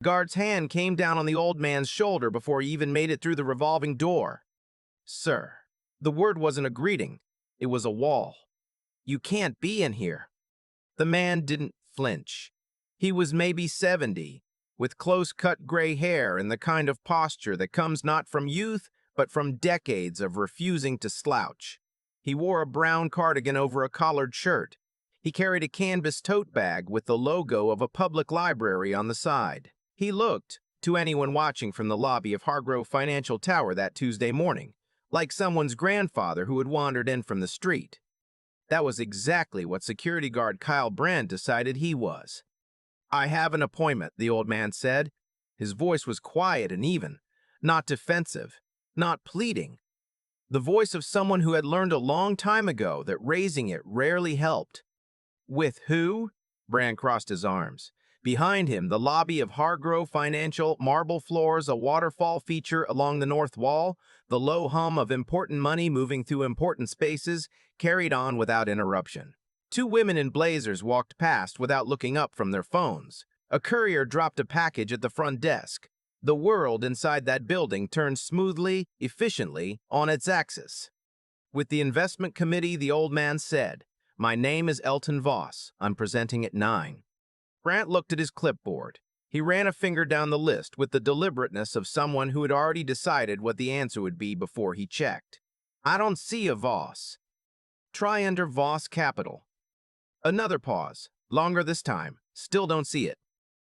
Guard's hand came down on the old man's shoulder before he even made it through the revolving door. "Sir." The word wasn't a greeting. It was a wall. "You can't be in here." The man didn't flinch. He was maybe 70, with close-cut gray hair and the kind of posture that comes not from youth, but from decades of refusing to slouch. He wore a brown cardigan over a collared shirt. He carried a canvas tote bag with the logo of a public library on the side. He looked, to anyone watching from the lobby of Hargrove Financial Tower that Tuesday morning, like someone's grandfather who had wandered in from the street. That was exactly what security guard Kyle Brand decided he was. "I have an appointment," the old man said. His voice was quiet and even, not defensive, not pleading. The voice of someone who had learned a long time ago that raising it rarely helped. "With who?" Brand crossed his arms. Behind him, the lobby of Hargrove Financial, marble floors, a waterfall feature along the north wall, the low hum of important money moving through important spaces, carried on without interruption. Two women in blazers walked past without looking up from their phones. A courier dropped a package at the front desk. The world inside that building turned smoothly, efficiently, on its axis. With the investment committee, the old man said, "My name is Elton Voss. I'm presenting at 9. Brant looked at his clipboard. He ran a finger down the list with the deliberateness of someone who had already decided what the answer would be before he checked. "I don't see a Voss." "Try under Voss Capital." Another pause, longer this time. "Still don't see it."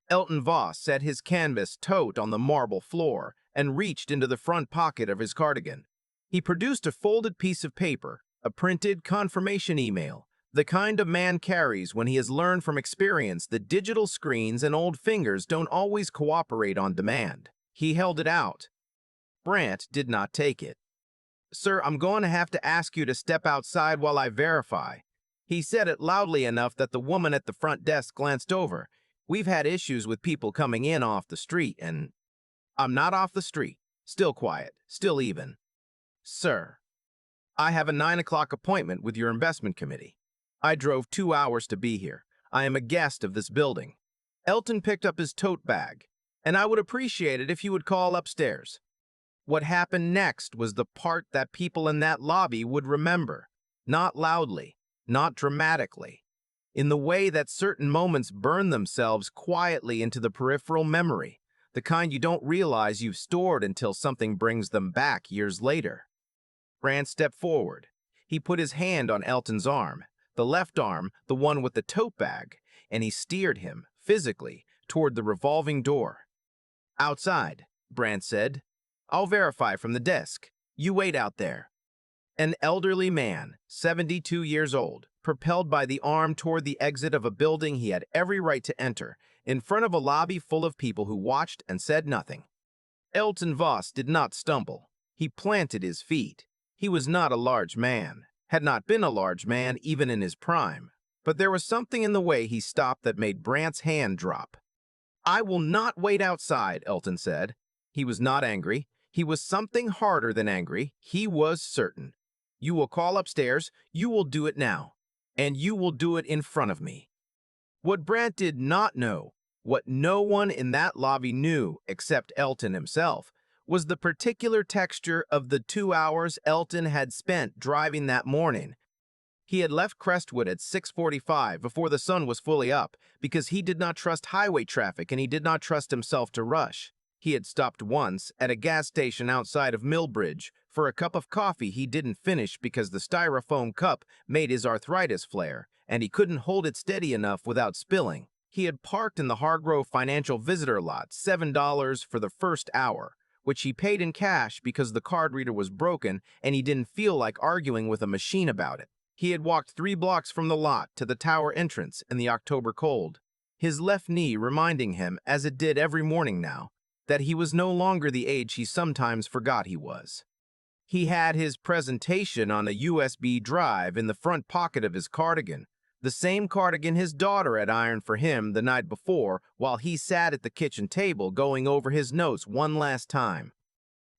Elton Voss set his canvas tote on the marble floor and reached into the front pocket of his cardigan. He produced a folded piece of paper, a printed confirmation email, the kind a man carries when he has learned from experience that digital screens and old fingers don't always cooperate on demand. He held it out. Brant did not take it. "Sir, I'm going to have to ask you to step outside while I verify." He said it loudly enough that the woman at the front desk glanced over. "We've had issues with people coming in off the street, and—" "I'm not off the street." Still quiet, still even. "Sir, I have a 9 o'clock appointment with your investment committee. I drove 2 hours to be here. I am a guest of this building." Elton picked up his tote bag. "And I would appreciate it if you would call upstairs." What happened next was the part that people in that lobby would remember. Not loudly, not dramatically. In the way that certain moments burn themselves quietly into the peripheral memory, the kind you don't realize you've stored until something brings them back years later. Brand stepped forward. He put his hand on Elton's arm, the left arm, the one with the tote bag, and he steered him, physically, toward the revolving door. "Outside," Brand said. "I'll verify from the desk. You wait out there." An elderly man, 72 years old, propelled by the arm toward the exit of a building he had every right to enter, in front of a lobby full of people who watched and said nothing. Elton Voss did not stumble. He planted his feet. He was not a large man, had not been a large man even in his prime, but there was something in the way he stopped that made Brant's hand drop. "I will not wait outside," Elton said. He was not angry. He was something harder than angry. He was certain. "You will call upstairs. You will do it now. And you will do it in front of me." What Brant did not know, what no one in that lobby knew except Elton himself, was the particular texture of the 2 hours Elton had spent driving that morning. He had left Crestwood at 6:45 before the sun was fully up because he did not trust highway traffic and he did not trust himself to rush. He had stopped once at a gas station outside of Millbridge for a cup of coffee he didn't finish because the styrofoam cup made his arthritis flare, and he couldn't hold it steady enough without spilling. He had parked in the Hargrove Financial visitor lot, $7 for the first hour, which he paid in cash because the card reader was broken and he didn't feel like arguing with a machine about it. He had walked 3 blocks from the lot to the tower entrance in the October cold, his left knee reminding him, as it did every morning now, that he was no longer the age he sometimes forgot he was. He had his presentation on a USB drive in the front pocket of his cardigan, the same cardigan his daughter had ironed for him the night before while he sat at the kitchen table going over his notes one last time.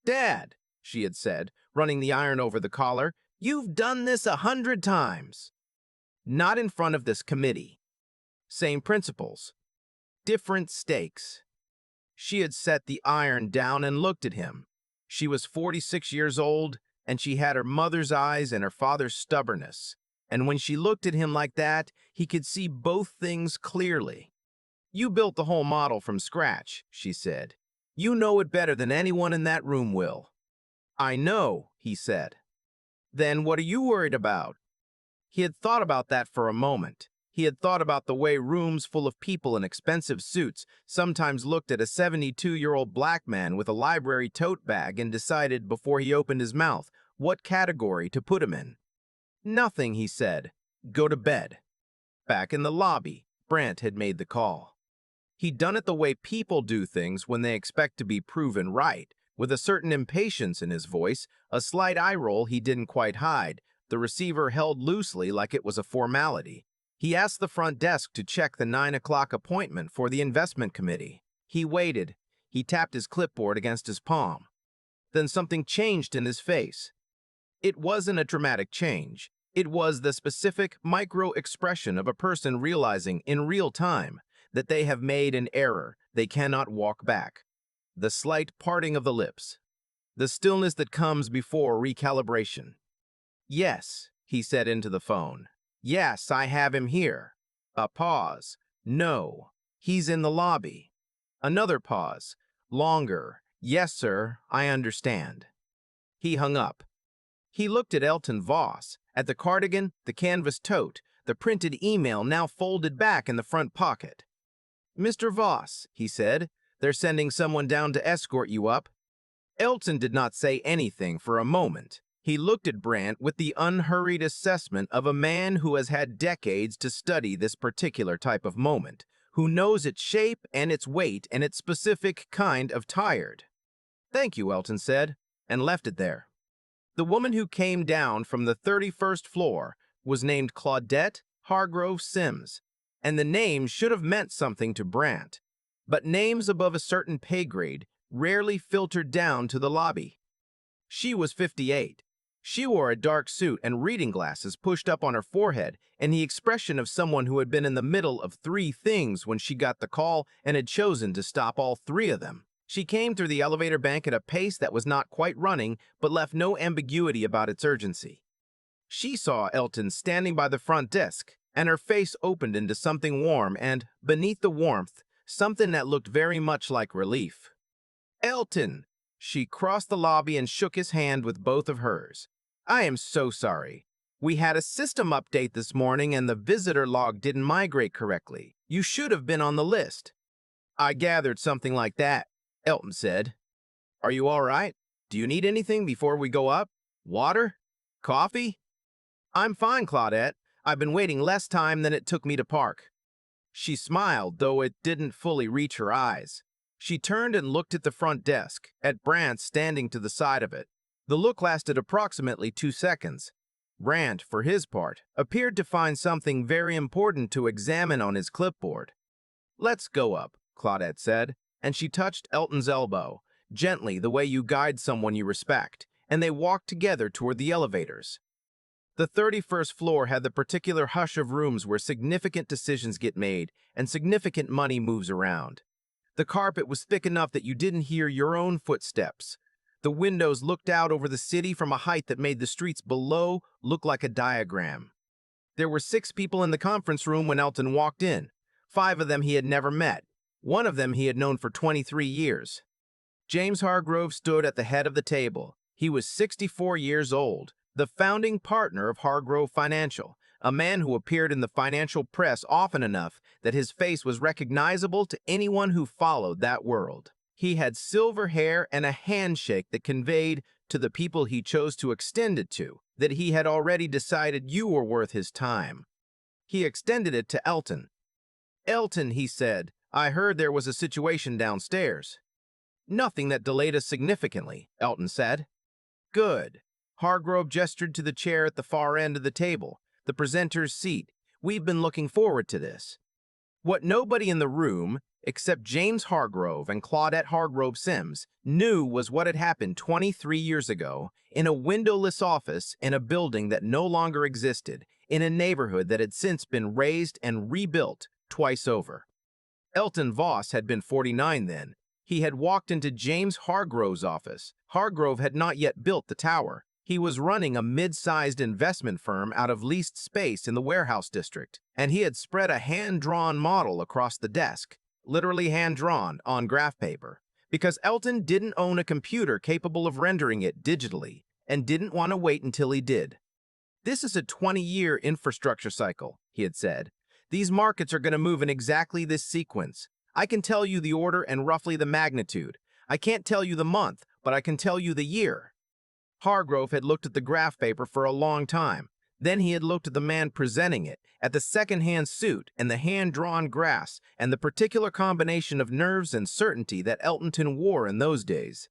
"Dad," she had said, running the iron over the collar, "you've done this 100 times." Not in front of this committee. Same principles. Different stakes. She had set the iron down and looked at him. She was 46 years old, and she had her mother's eyes and her father's stubbornness. And when she looked at him like that, he could see both things clearly. "You built the whole model from scratch," she said. "You know it better than anyone in that room will." "I know," he said. "Then what are you worried about?" He had thought about that for a moment. He had thought about the way rooms full of people in expensive suits sometimes looked at a 72-year-old black man with a library tote bag and decided, before he opened his mouth, what category to put him in. "Nothing," he said. "Go to bed." Back in the lobby, Brandt had made the call. He'd done it the way people do things when they expect to be proven right, with a certain impatience in his voice, a slight eye roll he didn't quite hide, the receiver held loosely like it was a formality. He asked the front desk to check the 9 o'clock appointment for the investment committee. He waited. He tapped his clipboard against his palm. Then something changed in his face. It wasn't a dramatic change. It was the specific micro-expression of a person realizing in real time that they have made an error they cannot walk back. The slight parting of the lips. The stillness that comes before recalibration. "Yes," he said into the phone. "Yes, I have him here." A pause. "No, he's in the lobby." Another pause. Longer. "Yes, sir, I understand." He hung up. He looked at Elton Voss, at the cardigan, the canvas tote, the printed email now folded back in the front pocket. "Mr. Voss," he said, "they're sending someone down to escort you up." Elton did not say anything for a moment. He looked at Brandt with the unhurried assessment of a man who has had decades to study this particular type of moment, who knows its shape and its weight and its specific kind of tired. "Thank you," Elton said, and left it there. The woman who came down from the 31st floor was named Claudette Hargrove Sims, and the name should have meant something to Brandt. But names above a certain pay grade rarely filtered down to the lobby. She was 58. She wore a dark suit and reading glasses pushed up on her forehead and the expression of someone who had been in the middle of three things when she got the call and had chosen to stop all three of them. She came through the elevator bank at a pace that was not quite running, but left no ambiguity about its urgency. She saw Elton standing by the front desk, and her face opened into something warm and, beneath the warmth, something that looked very much like relief. "Elton!" She crossed the lobby and shook his hand with both of hers. "I am so sorry. We had a system update this morning and the visitor log didn't migrate correctly. You should have been on the list." "I gathered something like that," Elton said. "Are you all right? Do you need anything before we go up? Water? Coffee?" "I'm fine, Claudette. I've been waiting less time than it took me to park." She smiled, though it didn't fully reach her eyes. She turned and looked at the front desk, at Brandt standing to the side of it. The look lasted approximately 2 seconds. Brandt, for his part, appeared to find something very important to examine on his clipboard. "Let's go up," Claudette said, and she touched Elton's elbow, gently the way you guide someone you respect, and they walked together toward the elevators. The 31st floor had the particular hush of rooms where significant decisions get made and significant money moves around. The carpet was thick enough that you didn't hear your own footsteps. The windows looked out over the city from a height that made the streets below look like a diagram. There were 6 people in the conference room when Elton walked in. 5 of them he had never met. One of them he had known for 23 years. James Hargrove stood at the head of the table. He was 64 years old, the founding partner of Hargrove Financial, a man who appeared in the financial press often enough that his face was recognizable to anyone who followed that world. He had silver hair and a handshake that conveyed to the people he chose to extend it to that he had already decided you were worth his time. He extended it to Elton. "Elton," he said, "I heard there was a situation downstairs." "Nothing that delayed us significantly," Elton said. "Good." Hargrove gestured to the chair at the far end of the table, the presenter's seat. "We've been looking forward to this." What nobody in the room, except James Hargrove and Claudette Hargrove Sims, knew was what had happened 23 years ago in a windowless office in a building that no longer existed, in a neighborhood that had since been razed and rebuilt twice over. Elton Voss had been 49 then. He had walked into James Hargrove's office. Hargrove had not yet built the tower. He was running a mid-sized investment firm out of leased space in the warehouse district, and he had spread a hand-drawn model across the desk, literally hand-drawn on graph paper, because Elton didn't own a computer capable of rendering it digitally and didn't want to wait until he did. "This is a 20-year infrastructure cycle," he had said. "These markets are going to move in exactly this sequence. I can tell you the order and roughly the magnitude. I can't tell you the month, but I can tell you the year." Hargrove had looked at the graph paper for a long time. Then he had looked at the man presenting it, at the second-hand suit and the hand-drawn graphs and the particular combination of nerves and certainty that Elton wore in those days.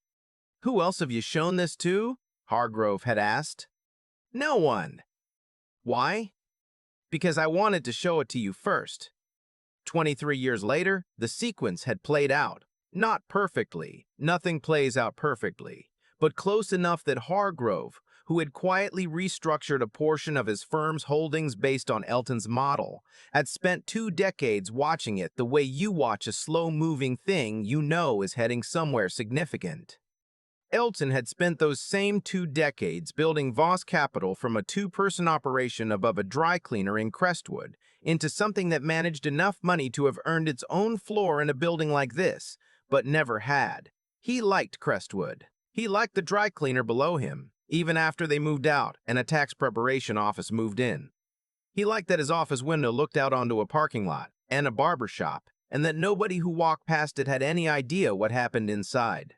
"Who else have you shown this to?" Hargrove had asked. "No one." "Why?" "Because I wanted to show it to you first." 23 years later, the sequence had played out. Not perfectly, nothing plays out perfectly, but close enough that Hargrove, who had quietly restructured a portion of his firm's holdings based on Elton's model, had spent 2 decades watching it the way you watch a slow-moving thing you know is heading somewhere significant. Elton had spent those same 2 decades building Voss Capital from a 2-person operation above a dry cleaner in Crestwood into something that managed enough money to have earned its own floor in a building like this, but never had. He liked Crestwood. He liked the dry cleaner below him, even after they moved out and a tax preparation office moved in. He liked that his office window looked out onto a parking lot and a barber shop, and that nobody who walked past it had any idea what happened inside.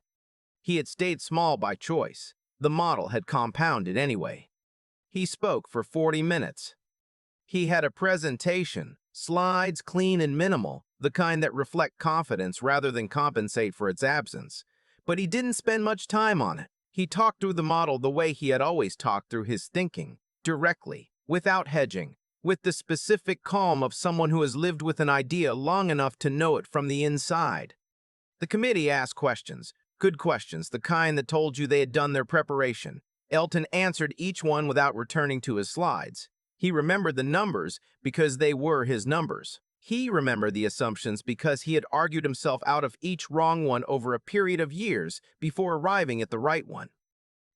He had stayed small by choice. The model had compounded anyway. He spoke for 40 minutes. He had a presentation, slides clean and minimal, the kind that reflect confidence rather than compensate for its absence. But he didn't spend much time on it. He talked through the model the way he had always talked through his thinking, directly, without hedging, with the specific calm of someone who has lived with an idea long enough to know it from the inside. The committee asked questions. Good questions, the kind that told you they had done their preparation. Elton answered each one without returning to his slides. He remembered the numbers because they were his numbers. He remembered the assumptions because he had argued himself out of each wrong one over a period of years before arriving at the right one.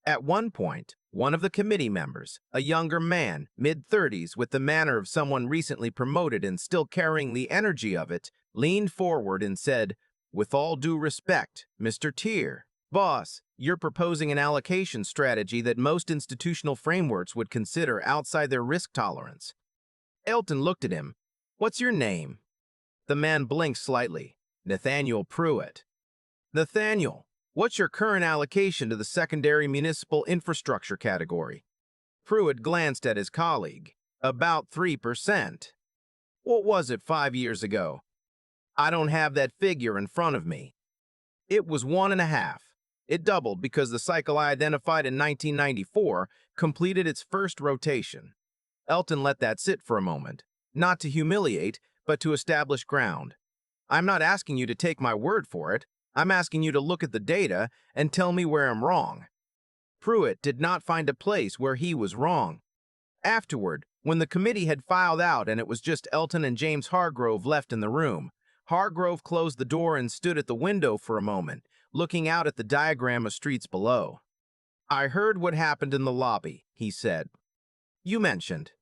At one point, one of the committee members, a younger man, mid-30s, with the manner of someone recently promoted and still carrying the energy of it, leaned forward and said, "With all due respect, Mr. Voss, you're proposing an allocation strategy that most institutional frameworks would consider outside their risk tolerance." Elton looked at him. "What's your name?" The man blinked slightly. "Nathaniel Pruitt." "Nathaniel, what's your current allocation to the secondary municipal infrastructure category?" Pruitt glanced at his colleague. "About 3%. What was it 5 years ago?" "I don't have that figure in front of me." "It was 1.5. It doubled because the cycle I identified in 1994 completed its first rotation." Elton let that sit for a moment, not to humiliate, but to establish ground. "I'm not asking you to take my word for it. I'm asking you to look at the data and tell me where I'm wrong." Pruitt did not find a place where he was wrong. Afterward, when the committee had filed out and it was just Elton and James Hargrove left in the room, Hargrove closed the door and stood at the window for a moment, looking out at the diagram of streets below. "I heard what happened in the lobby," he said. "You mentioned.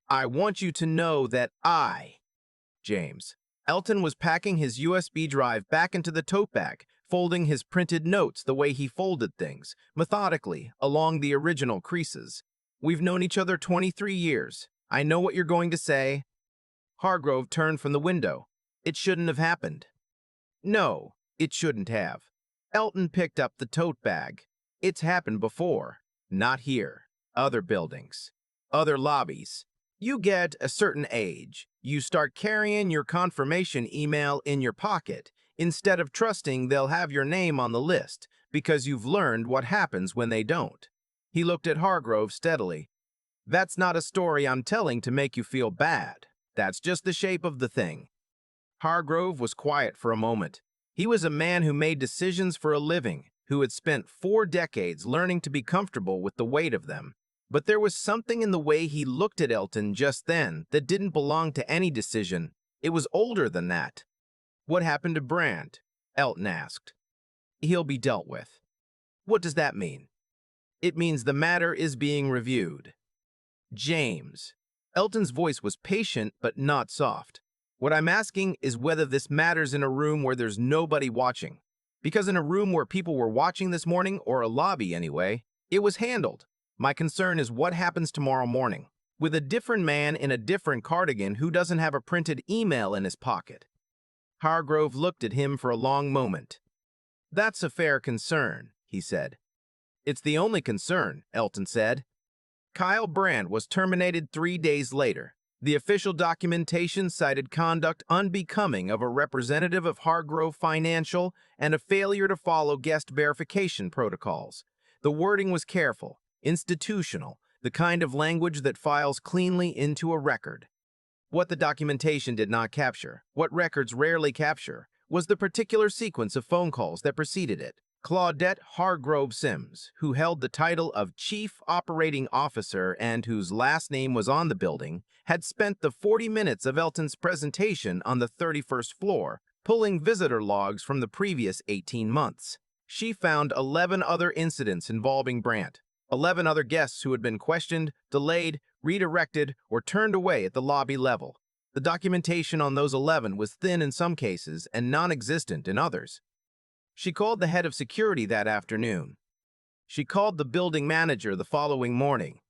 I want you to know that James." Elton was packing his USB drive back into the tote bag, folding his printed notes the way he folded things, methodically, along the original creases. "We've known each other 23 years. I know what you're going to say." Hargrove turned from the window. "It shouldn't have happened." "No, it shouldn't have." Elton picked up the tote bag. "It's happened before. Not here. Other buildings. Other lobbies. You get a certain age. You start carrying your confirmation email in your pocket instead of trusting they'll have your name on the list because you've learned what happens when they don't." He looked at Hargrove steadily. "That's not a story I'm telling to make you feel bad. That's just the shape of the thing." Hargrove was quiet for a moment. He was a man who made decisions for a living, who had spent 4 decades learning to be comfortable with the weight of them. But there was something in the way he looked at Elton just then that didn't belong to any decision. It was older than that. "What happened to Brandt?" Elton asked. He'll be dealt with. What does that mean? It means the matter is being reviewed. James. Elton's voice was patient but not soft. What I'm asking is whether this matters in a room where there's nobody watching. Because in a room where people were watching this morning, or a lobby anyway, it was handled. My concern is what happens tomorrow morning, with a different man in a different cardigan who doesn't have a printed email in his pocket. Hargrove looked at him for a long moment. That's a fair concern, he said. It's the only concern, Elton said. Kyle Brand was terminated 3 days later. The official documentation cited conduct unbecoming of a representative of Hargrove Financial and a failure to follow guest verification protocols. The wording was careful, institutional, the kind of language that files cleanly into a record. What the documentation did not capture, what records rarely capture, was the particular sequence of phone calls that preceded it. Claudette Hargrove Sims, who held the title of Chief Operating Officer and whose last name was on the building, had spent the 40 minutes of Elton's presentation on the 31st floor, pulling visitor logs from the previous 18 months. She found 11 other incidents involving Brandt, 11 other guests who had been questioned, delayed, redirected, or turned away at the lobby level. The documentation on those 11 was thin in some cases and non-existent in others. She called the head of security that afternoon. She called the building manager the following morning.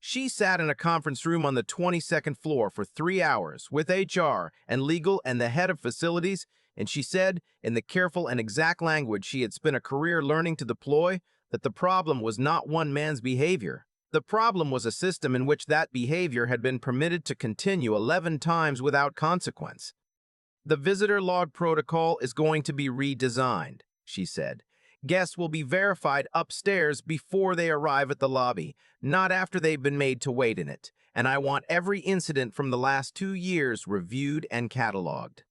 She sat in a conference room on the 22nd floor for 3 hours with HR and legal and the head of facilities, and she said, in the careful and exact language she had spent a career learning to deploy, that the problem was not one man's behavior. The problem was a system in which that behavior had been permitted to continue 11 times without consequence. The visitor log protocol is going to be redesigned, she said. Guests will be verified upstairs before they arrive at the lobby, not after they've been made to wait in it, and I want every incident from the last 2 years reviewed and cataloged.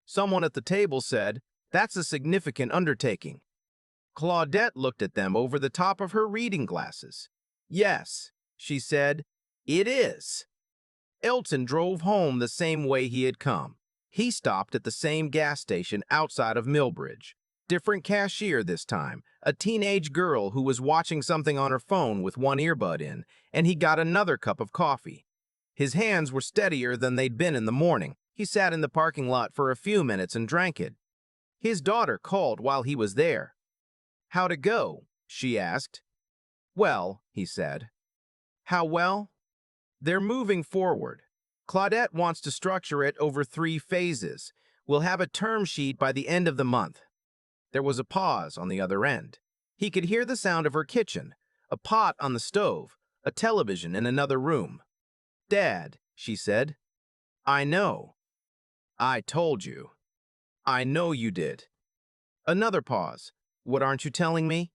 Someone at the table said, "That's a significant undertaking." Claudette looked at them over the top of her reading glasses. "Yes," she said, "it is." Elton drove home the same way he had come. He stopped at the same gas station outside of Millbridge. Different cashier this time, a teenage girl who was watching something on her phone with one earbud in, and he got another cup of coffee. His hands were steadier than they'd been in the morning. He sat in the parking lot for a few minutes and drank it. His daughter called while he was there. "How'd it go?" she asked. "Well," he said. "How well?" "They're moving forward. Claudette wants to structure it over 3 phases. We'll have a term sheet by the end of the month." There was a pause on the other end. He could hear the sound of her kitchen, a pot on the stove, a television in another room. "Dad," she said. "I know." "I told you." "I know you did." Another pause. "What aren't you telling me?"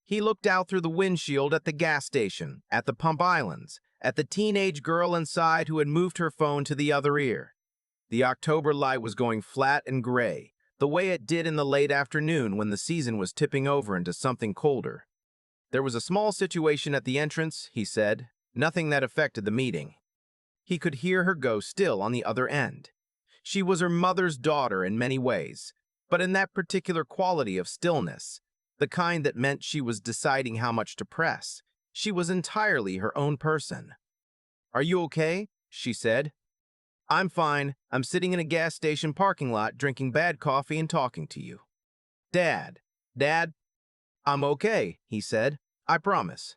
He looked out through the windshield at the gas station, at the pump islands, at the teenage girl inside who had moved her phone to the other ear. The October light was going flat and gray, the way it did in the late afternoon when the season was tipping over into something colder. There was a small situation at the entrance, he said, nothing that affected the meeting. He could hear her go still on the other end. She was her mother's daughter in many ways, but in that particular quality of stillness, the kind that meant she was deciding how much to press, she was entirely her own person. "Are you okay?" she said. "I'm fine. I'm sitting in a gas station parking lot drinking bad coffee and talking to you." Dad, "I'm okay," he said. "I promise."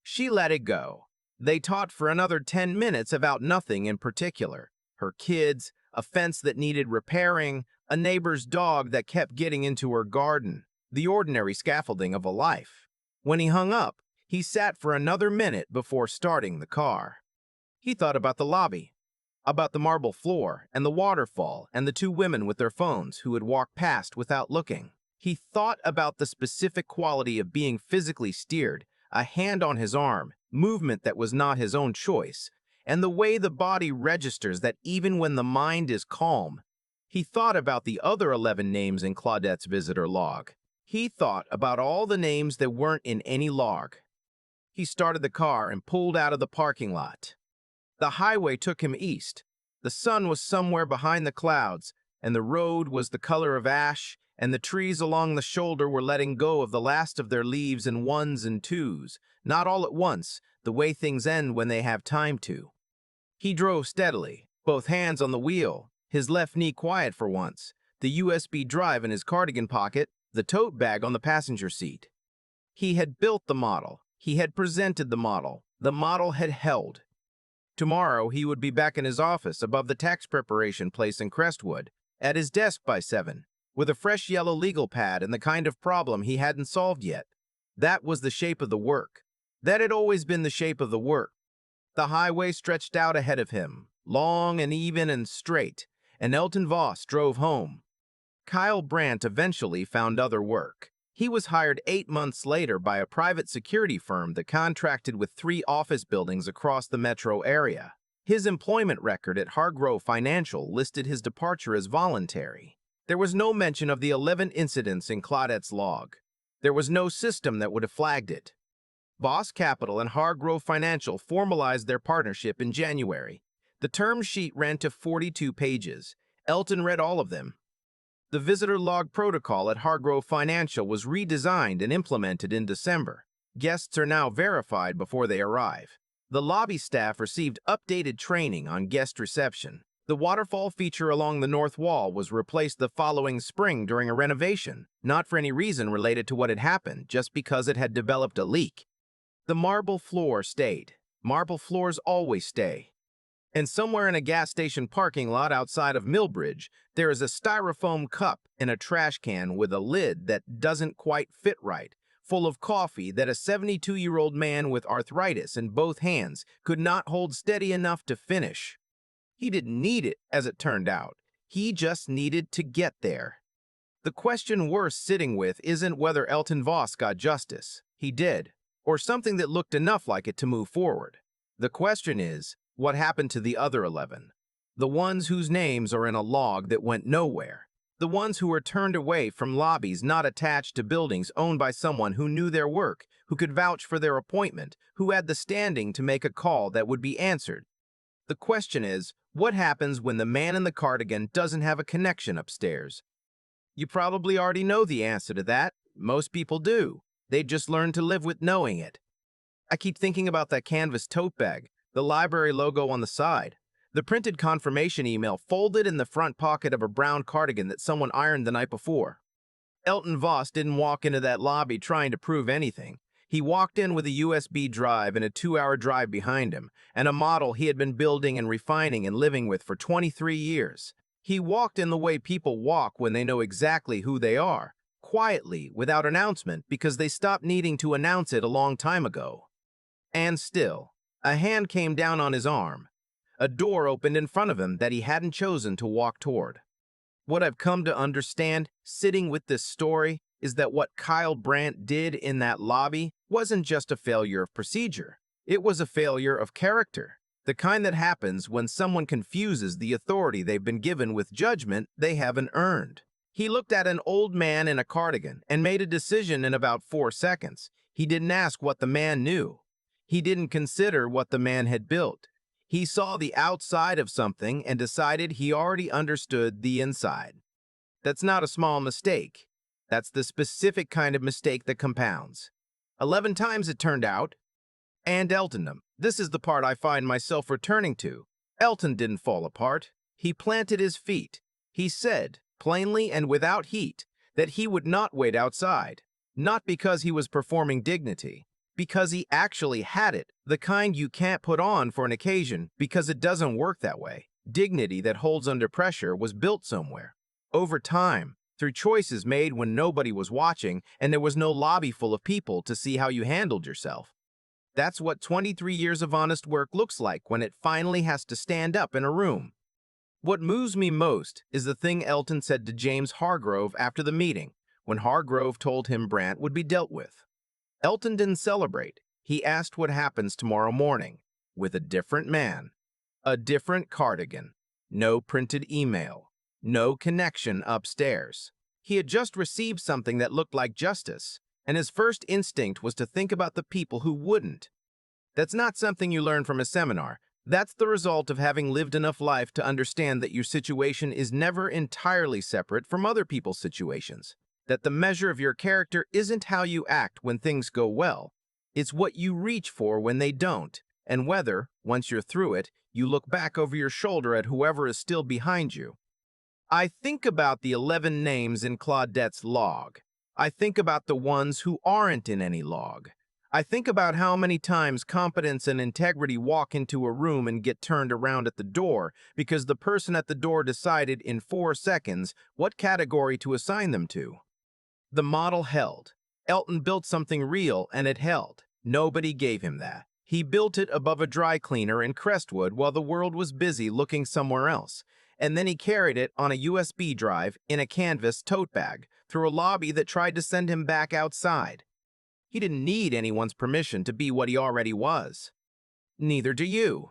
She let it go. They talked for another 10 minutes about nothing in particular. Her kids, a fence that needed repairing, a neighbor's dog that kept getting into her garden, the ordinary scaffolding of a life. When he hung up, he sat for another minute before starting the car. He thought about the lobby, about the marble floor and the waterfall and the 2 women with their phones who had walked past without looking. He thought about the specific quality of being physically steered, a hand on his arm, movement that was not his own choice, and the way the body registers that even when the mind is calm. He thought about the other 11 names in Claudette's visitor log. He thought about all the names that weren't in any log. He started the car and pulled out of the parking lot. The highway took him east. The sun was somewhere behind the clouds, and the road was the color of ash, and the trees along the shoulder were letting go of the last of their leaves in ones and twos, not all at once, the way things end when they have time to. He drove steadily, both hands on the wheel, his left knee quiet for once, the USB drive in his cardigan pocket, the tote bag on the passenger seat. He had built the model. He had presented the model. The model had held. Tomorrow he would be back in his office above the tax preparation place in Crestwood, at his desk by 7, with a fresh yellow legal pad and the kind of problem he hadn't solved yet. That was the shape of the work. That had always been the shape of the work. The highway stretched out ahead of him, long and even and straight, and Elton Voss drove home. Kyle Brandt eventually found other work. He was hired 8 months later by a private security firm that contracted with 3 office buildings across the metro area. His employment record at Hargrove Financial listed his departure as voluntary. There was no mention of the 11 incidents in Claudette's log. There was no system that would have flagged it. Voss Capital and Hargrove Financial formalized their partnership in January. The term sheet ran to 42 pages. Elton read all of them. The visitor log protocol at Hargrove Financial was redesigned and implemented in December. Guests are now verified before they arrive. The lobby staff received updated training on guest reception. The waterfall feature along the north wall was replaced the following spring during a renovation, not for any reason related to what had happened, just because it had developed a leak. The marble floor stayed. Marble floors always stay. And somewhere in a gas station parking lot outside of Millbridge, there is a styrofoam cup in a trash can with a lid that doesn't quite fit right, full of coffee that a 72-year-old man with arthritis in both hands could not hold steady enough to finish. He didn't need it, as it turned out. He just needed to get there. The question we're sitting with isn't whether Elton Voss got justice. He did, or something that looked enough like it to move forward. The question is, what happened to the other 11? The ones whose names are in a log that went nowhere. The ones who were turned away from lobbies not attached to buildings owned by someone who knew their work, who could vouch for their appointment, who had the standing to make a call that would be answered. The question is, what happens when the man in the cardigan doesn't have a connection upstairs? You probably already know the answer to that. Most people do. They just learn to live with knowing it. I keep thinking about that canvas tote bag, the library logo on the side, the printed confirmation email folded in the front pocket of a brown cardigan that someone ironed the night before. Elton Voss didn't walk into that lobby trying to prove anything. He walked in with a USB drive and a 2-hour drive behind him, and a model he had been building and refining and living with for 23 years. He walked in the way people walk when they know exactly who they are, quietly, without announcement, because they stopped needing to announce it a long time ago. And still, a hand came down on his arm. A door opened in front of him that he hadn't chosen to walk toward. What I've come to understand, sitting with this story, is that what Kyle Brandt did in that lobby wasn't just a failure of procedure. It was a failure of character, the kind that happens when someone confuses the authority they've been given with judgment they haven't earned. He looked at an old man in a cardigan and made a decision in about 4 seconds. He didn't ask what the man knew. He didn't consider what the man had built. He saw the outside of something and decided he already understood the inside. That's not a small mistake. That's the specific kind of mistake that compounds. 11 times it turned out. And Eltondom. This is the part I find myself returning to. Elton didn't fall apart. He planted his feet. He said, plainly and without heat, that he would not wait outside. Not because he was performing dignity. Because he actually had it, the kind you can't put on for an occasion because it doesn't work that way. Dignity that holds under pressure was built somewhere. Over time, through choices made when nobody was watching and there was no lobby full of people to see how you handled yourself. That's what 23 years of honest work looks like when it finally has to stand up in a room. What moves me most is the thing Elton said to James Hargrove after the meeting, when Hargrove told him Brandt would be dealt with. Elton didn't celebrate. He asked what happens tomorrow morning, with a different man, a different cardigan, no printed email, no connection upstairs. He had just received something that looked like justice, and his first instinct was to think about the people who wouldn't. That's not something you learn from a seminar. That's the result of having lived enough life to understand that your situation is never entirely separate from other people's situations. That the measure of your character isn't how you act when things go well, it's what you reach for when they don't, and whether, once you're through it, you look back over your shoulder at whoever is still behind you. I think about the 11 names in Claudette's log. I think about the ones who aren't in any log. I think about how many times competence and integrity walk into a room and get turned around at the door because the person at the door decided in 4 seconds what category to assign them to. The model held. Elton built something real and it held. Nobody gave him that. He built it above a dry cleaner in Crestwood while the world was busy looking somewhere else. And then he carried it on a USB drive in a canvas tote bag through a lobby that tried to send him back outside. He didn't need anyone's permission to be what he already was. Neither do you.